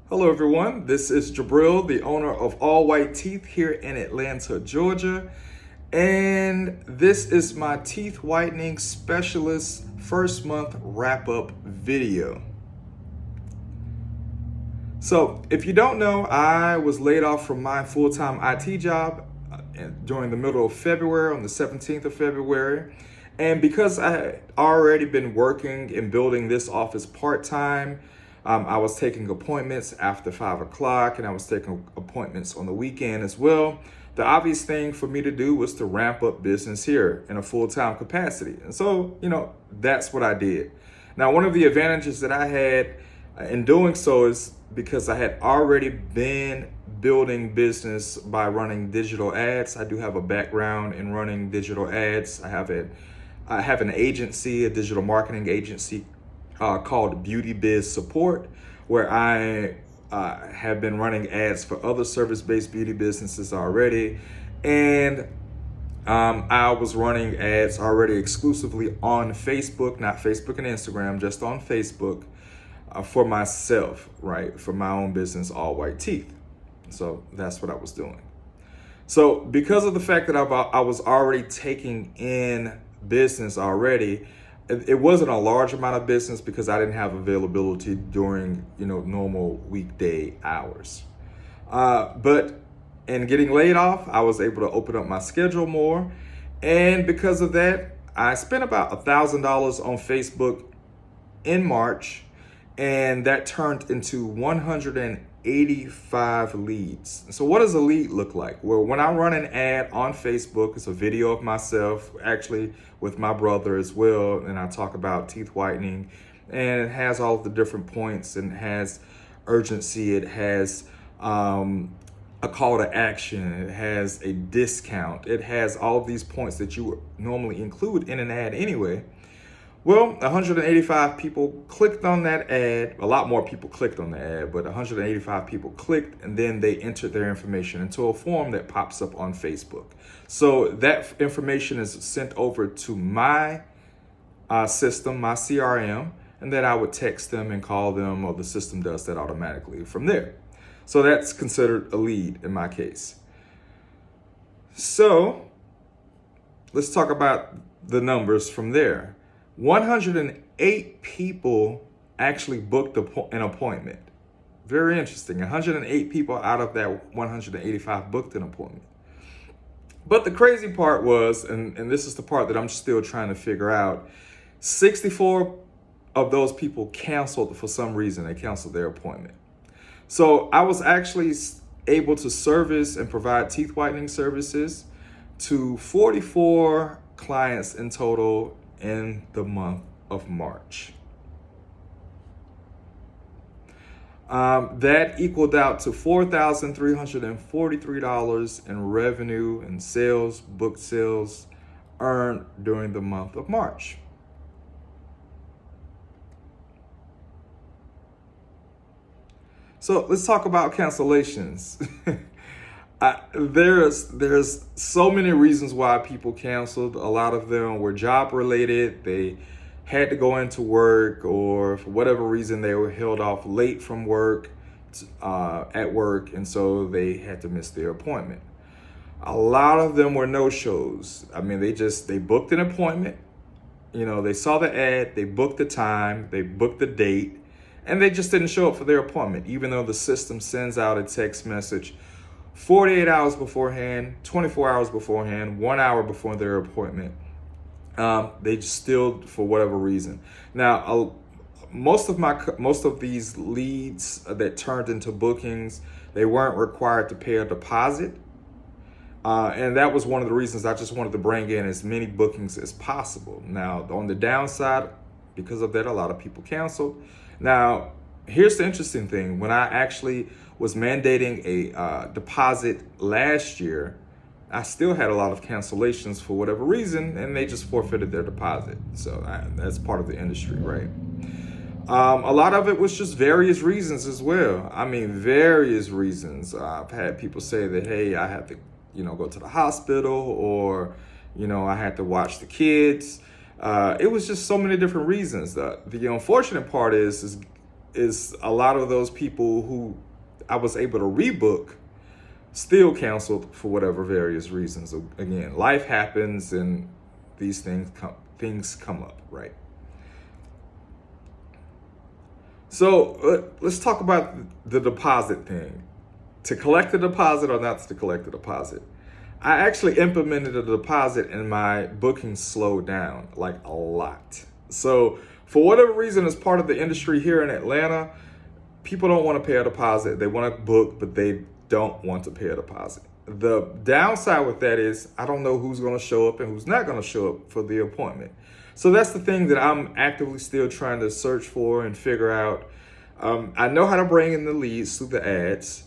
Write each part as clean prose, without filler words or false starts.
Hello everyone, this is Jabril, the owner of All White Teeth here in Atlanta, Georgia. And this is my teeth whitening specialist first month wrap-up video. So if you don't know, I was laid off from my full-time IT job during the middle of February, on the 17th of February. And because I had already been working and building this office part-time, I was taking appointments after 5 o'clock and I was taking appointments on the weekend as well. The obvious thing for me to do was to ramp up business here in a full-time capacity. And so, that's what I did. Now, one of the advantages that I had in doing so is because I had already been building business by running digital ads. I do have a background in running digital ads. I have an agency, a digital marketing agency called Beauty Biz Support, where I have been running ads for other service-based beauty businesses already. And I was running ads already exclusively on Facebook, not Facebook and Instagram, just on Facebook for myself, right? For my own business, All White Teeth. So that's what I was doing. So because of the fact that I was already taking in business already, it wasn't a large amount of business because I didn't have availability during, normal weekday hours. But in getting laid off, I was able to open up my schedule more. And because of that, I spent about $1,000 on Facebook in March, and that turned into 185 leads. So what does a lead look like? Well, when I run an ad on Facebook, it's a video of myself, actually with my brother as well, and I talk about teeth whitening, and it has all of the different points, and it has urgency, it has a call to action, it has a discount, it has all of these points that you would normally include in an ad anyway. Well, 185 people clicked on that ad. A lot more people clicked on the ad, but 185 people clicked, and then they entered their information into a form that pops up on Facebook. So that information is sent over to my system, my CRM, and then I would text them and call them, or the system does that automatically from there. So that's considered a lead in my case. So let's talk about the numbers from there. 108 people actually booked an appointment. Very interesting. 108 people out of that 185 booked an appointment. But the crazy part was, and this is the part that I'm still trying to figure out, 64 of those people canceled for some reason. They canceled their appointment. So I was actually able to service and provide teeth whitening services to 44 clients in total in the month of March. That equaled out to $4,343 in revenue and sales, booked sales earned during the month of March. So let's talk about cancellations. There's so many reasons why people canceled. A lot of them were job related. They had to go into work, or for whatever reason they were held off late from work at work, and so they had to miss their appointment. A lot of them were no-shows. I mean, they booked an appointment. They saw the ad, they booked the time, they booked the date, and they just didn't show up for their appointment, even though the system sends out a text message 48 hours beforehand, 24 hours beforehand, 1 hour before their appointment. They just still, for whatever reason. Now, most of these leads that turned into bookings, they weren't required to pay a deposit. And that was one of the reasons I just wanted to bring in as many bookings as possible. Now, on the downside, because of that, a lot of people canceled. Now, here's the interesting thing. When I actually was mandating a deposit last year, I still had a lot of cancellations for whatever reason, and they just forfeited their deposit. So that's part of the industry, right? A lot of it was just various reasons as well. I mean, various reasons. I've had people say that, hey, I have to, go to the hospital, or, I had to watch the kids. It was just so many different reasons. The unfortunate part is is a lot of those people who I was able to rebook still canceled for whatever various reasons. Again, life happens and these things come up, right? So let's talk about the deposit thing. To collect the deposit or not to collect the deposit. I actually implemented a deposit and my bookings slowed down like a lot. So for whatever reason, as part of the industry here in Atlanta, people don't want to pay a deposit. They want to book, but they don't want to pay a deposit. The downside with that is I don't know who's going to show up and who's not going to show up for the appointment. So that's the thing that I'm actively still trying to search for and figure out. I know how to bring in the leads through the ads.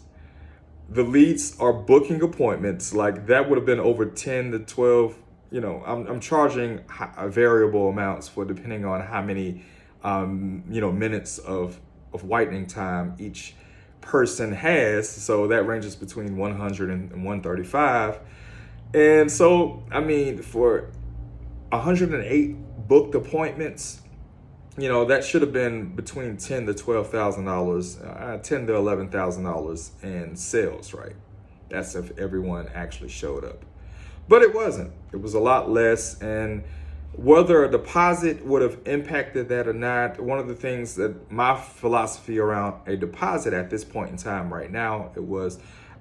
The leads are booking appointments. Like that would have been over 10 to 12. I'm charging variable amounts for depending on how many, minutes of whitening time each person has. So that ranges between 100 and 135. And so, for 108 booked appointments, that should have been between $10,000 to $12,000, $10,000 to $11,000 in sales, right? That's if everyone actually showed up. But it wasn't. It was a lot less. And whether a deposit would have impacted that or not, one of the things that my philosophy around a deposit at this point in time right now,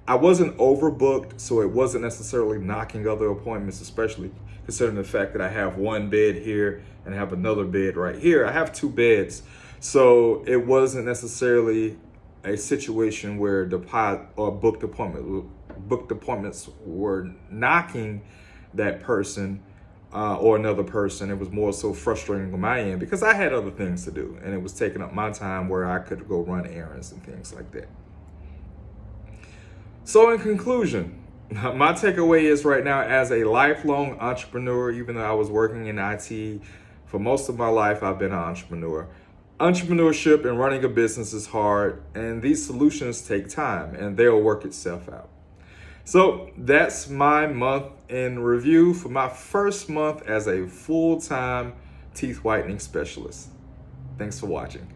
I wasn't overbooked, so it wasn't necessarily knocking other appointments, especially considering the fact that I have one bed here and have another bed right here. I have two beds, so it wasn't necessarily a situation where booked appointments were knocking that person or another person. It was more so frustrating on my end because I had other things to do, and it was taking up my time where I could go run errands and things like that. So in conclusion, my takeaway is right now, as a lifelong entrepreneur, even though I was working in IT for most of my life, I've been an entrepreneur. Entrepreneurship and running a business is hard, and these solutions take time, and they'll work itself out. So that's my month in review for my first month as a full-time teeth whitening specialist. Thanks for watching.